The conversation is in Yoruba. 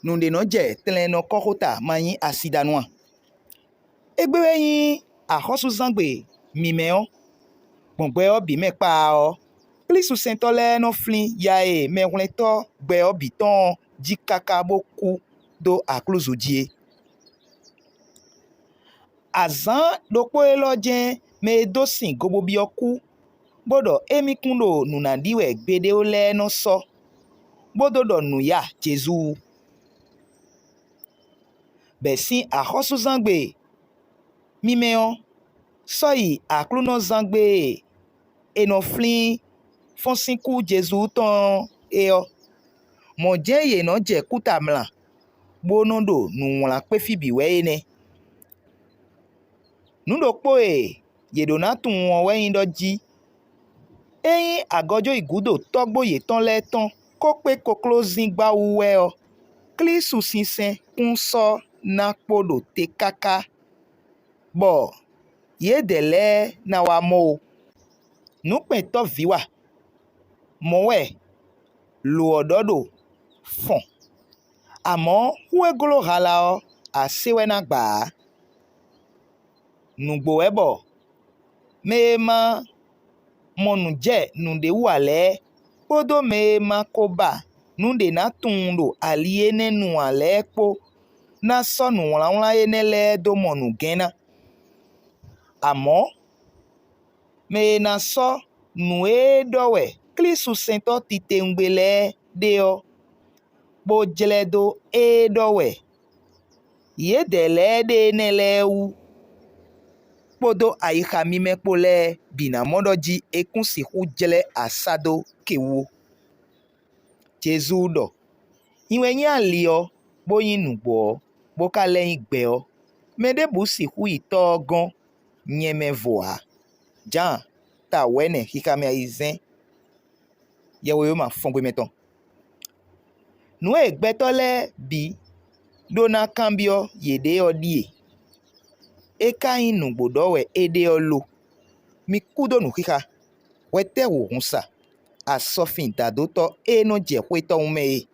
nous de no je tlen no kokota mayin asidanoa egbewe yin ahosu zangbe mimeo gbongbe obi mepa o plisu sentole no flin yae mehleto gbe obiton jikaka boku do akluzudie azan dokpo elojen me dosin gobobioku bodo emikundo nunadiwe gbede ole no so bododo nuya jesu besin ahosu zangbe mimeo soyi akluno zangbe enoflin fonsinku jesu ton eo moje ye no je kutamla bonodo nuwla pefibi weene nudokpo yedona tun won weyin doji eyin agojo igudo togboye ton leton ko pe koklozin gba uwe o klisu sinsen kun so na podo te kaka bo yedele na wa mo nupe to viwa mowe lo ododo fon àmọ́ huegolo hala o asewena gba nugbo ebo mema monu je nunde wale podo mema koba nunde na tundo aliene nu ale po na sonu wala yenele do monu gena àmọ́ me na so nu edowe klisu sento tite ngbele deo bo jeledo edowe yedele de nelewu podo aika mime pole bina modoji ekunsi hujele asado kewo jesu do iwenye alio boyin nugbo boka leyin gbe o mede busi hu itogon nyeme voa jan ta wene hikame aizen yewo yo ma fongwe meton nu egbetole bi dona kambio yede odie eka inu gbodowe ede olo mi kudo nu kika wete wo hunsa asofin dadoto eno je kweto ume